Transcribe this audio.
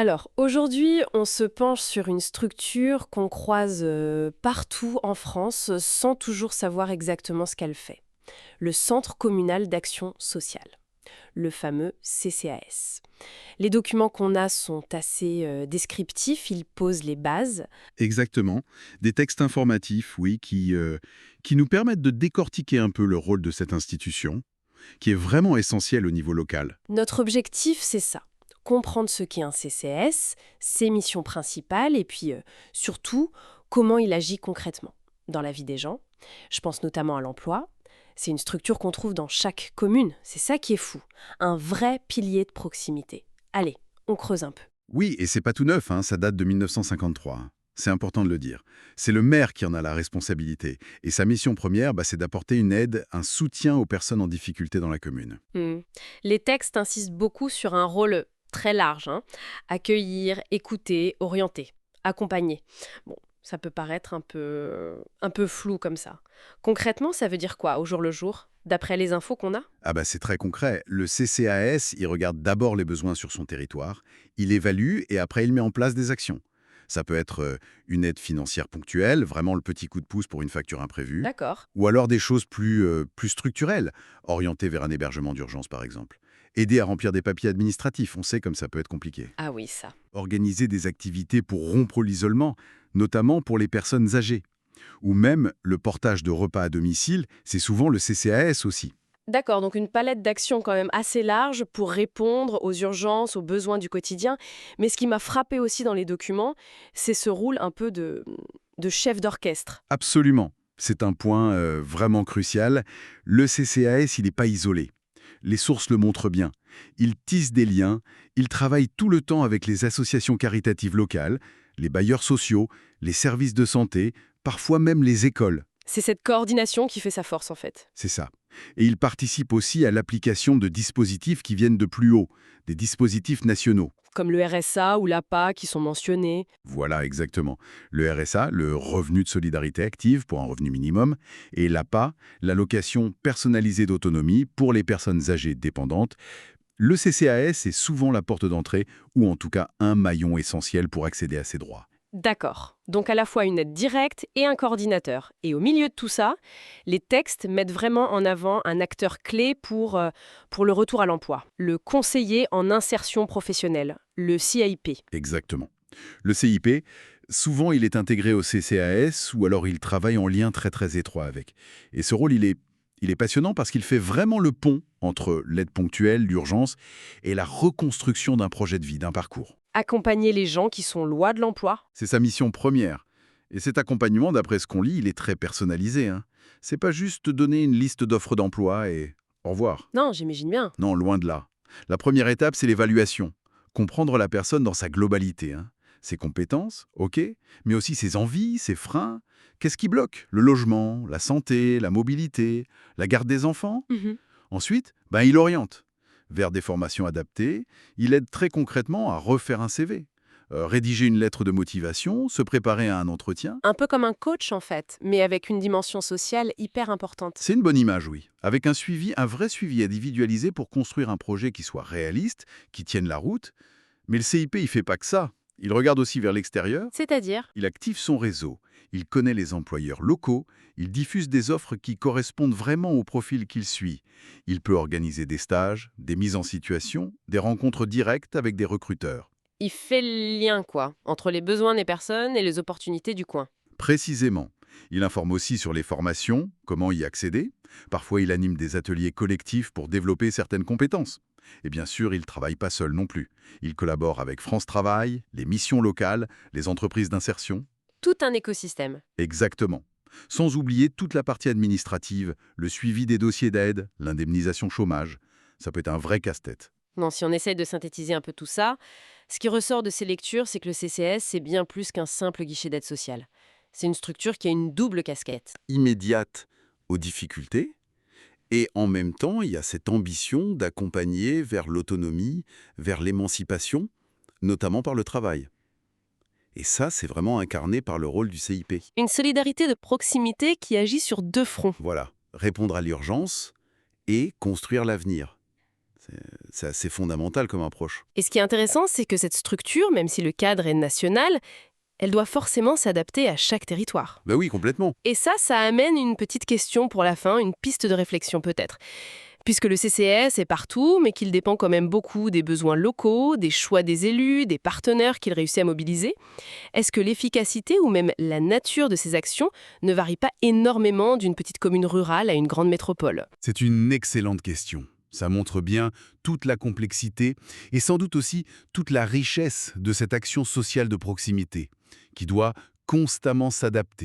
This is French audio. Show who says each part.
Speaker 1: Alors, aujourd'hui, on se penche sur une structure qu'on croise partout en France sans toujours savoir exactement ce qu'elle fait. Le Centre communal d'action sociale, le fameux CCAS. Les documents qu'on a sont assez descriptifs, ils posent les bases.
Speaker 2: Exactement. Des textes informatifs, oui, qui nous permettent de décortiquer un peu le rôle de cette institution, qui est vraiment essentielle au niveau local.
Speaker 1: Notre objectif, c'est ça. Comprendre ce qu'est un CCAS, ses missions principales et puis surtout comment il agit concrètement dans la vie des gens. Je pense notamment à l'emploi. C'est une structure qu'on trouve dans chaque commune. C'est ça qui est fou. Un vrai pilier de proximité. Allez, on creuse un peu.
Speaker 2: Oui, et c'est pas tout neuf, hein, ça date de 1953. Hein. C'est important de le dire. C'est le maire qui en a la responsabilité. Et sa mission première, c'est d'apporter une aide, un soutien aux personnes en difficulté dans la commune.
Speaker 1: Hmm. Les textes insistent beaucoup sur un rôle très large, hein. Accueillir, écouter, orienter, accompagner. Bon, ça peut paraître un peu flou comme ça. Concrètement, ça veut dire quoi au jour le jour, d'après les infos qu'on a?
Speaker 2: C'est très concret. Le CCAS, il regarde d'abord les besoins sur son territoire, il évalue et après il met en place des actions. Ça peut être une aide financière ponctuelle, vraiment le petit coup de pouce pour une facture imprévue,
Speaker 1: D'accord.
Speaker 2: ou alors des choses plus structurelles, orientées vers un hébergement d'urgence par exemple. Aider à remplir des papiers administratifs, on sait comme ça peut être compliqué.
Speaker 1: Ah oui, ça.
Speaker 2: Organiser des activités pour rompre l'isolement, notamment pour les personnes âgées. Ou même le portage de repas à domicile, c'est souvent le CCAS aussi.
Speaker 1: D'accord, donc une palette d'actions quand même assez large pour répondre aux urgences, aux besoins du quotidien. Mais ce qui m'a frappé aussi dans les documents, c'est ce rôle un peu de chef d'orchestre.
Speaker 2: Absolument. C'est un point vraiment crucial. Le CCAS, il n'est pas isolé. Les sources le montrent bien. Il tisse des liens, il travaille tout le temps avec les associations caritatives locales, les bailleurs sociaux, les services de santé, parfois même les écoles.
Speaker 1: C'est cette coordination qui fait sa force en fait.
Speaker 2: C'est ça. Et il participe aussi à l'application de dispositifs qui viennent de plus haut, des dispositifs nationaux.
Speaker 1: Comme le RSA ou l'APA qui sont mentionnés.
Speaker 2: Voilà, exactement. Le RSA, le revenu de solidarité active pour un revenu minimum, et l'APA, l'allocation personnalisée d'autonomie pour les personnes âgées dépendantes. Le CCAS est souvent la porte d'entrée, ou en tout cas un maillon essentiel pour accéder à ces droits.
Speaker 1: D'accord. Donc à la fois une aide directe et un coordinateur. Et au milieu de tout ça, les textes mettent vraiment en avant un acteur clé pour le retour à l'emploi. Le conseiller en insertion professionnelle, le CIP.
Speaker 2: Exactement. Le CIP, souvent il est intégré au CCAS, ou alors il travaille en lien très très étroit avec. Et ce rôle, il est passionnant parce qu'il fait vraiment le pont entre l'aide ponctuelle, l'urgence, et la reconstruction d'un projet de vie, d'un parcours.
Speaker 1: Accompagner les gens qui sont loin de l'emploi.
Speaker 2: C'est sa mission première. Et cet accompagnement, d'après ce qu'on lit, il est très personnalisé. Hein. C'est pas juste donner une liste d'offres d'emploi et au revoir.
Speaker 1: Non, j'imagine bien.
Speaker 2: Non, loin de là. La première étape, c'est l'évaluation. Comprendre la personne dans sa globalité. Hein. Ses compétences, ok, mais aussi ses envies, ses freins. Qu'est-ce qui bloque? Le logement, la santé, la mobilité, la garde des enfants.
Speaker 1: Mhm.
Speaker 2: Ensuite, il oriente vers des formations adaptées. Il aide très concrètement à refaire un CV, rédiger une lettre de motivation, se préparer à un entretien.
Speaker 1: Un peu comme un coach en fait, mais avec une dimension sociale hyper importante.
Speaker 2: C'est une bonne image, oui. Avec un suivi, un vrai suivi individualisé pour construire un projet qui soit réaliste, qui tienne la route. Mais le CIP, il fait pas que ça. Il regarde aussi vers l'extérieur.
Speaker 1: C'est-à-dire?
Speaker 2: Il active son réseau. Il connaît les employeurs locaux. Il diffuse des offres qui correspondent vraiment au profil qu'il suit. Il peut organiser des stages, des mises en situation, des rencontres directes avec des recruteurs.
Speaker 1: Il fait le lien quoi, entre les besoins des personnes et les opportunités du coin.
Speaker 2: Précisément. Il informe aussi sur les formations, comment y accéder. Parfois, il anime des ateliers collectifs pour développer certaines compétences. Et bien sûr, il ne travaille pas seul non plus. Il collabore avec France Travail, les missions locales, les entreprises d'insertion.
Speaker 1: Tout un écosystème.
Speaker 2: Exactement. Sans oublier toute la partie administrative, le suivi des dossiers d'aide, l'indemnisation chômage. Ça peut être un vrai casse-tête.
Speaker 1: Non, si on essaye de synthétiser un peu tout ça, ce qui ressort de ces lectures, c'est que le CCS, c'est bien plus qu'un simple guichet d'aide sociale. C'est une structure qui a une double casquette.
Speaker 2: Immédiate aux difficultés, et en même temps, il y a cette ambition d'accompagner vers l'autonomie, vers l'émancipation, notamment par le travail. Et ça, c'est vraiment incarné par le rôle du CIP.
Speaker 1: Une solidarité de proximité qui agit sur deux fronts.
Speaker 2: Voilà, répondre à l'urgence et construire l'avenir. C'est assez fondamental comme approche.
Speaker 1: Et ce qui est intéressant, c'est que cette structure, même si le cadre est national, elle doit forcément s'adapter à chaque territoire.
Speaker 2: Bah oui, complètement.
Speaker 1: Et ça amène une petite question pour la fin, une piste de réflexion peut-être. Puisque le CCAS est partout, mais qu'il dépend quand même beaucoup des besoins locaux, des choix des élus, des partenaires qu'il réussit à mobiliser, est-ce que l'efficacité ou même la nature de ces actions ne varie pas énormément d'une petite commune rurale à une grande métropole?
Speaker 2: C'est une excellente question. Ça montre bien toute la complexité et sans doute aussi toute la richesse de cette action sociale de proximité, qui doit constamment s'adapter.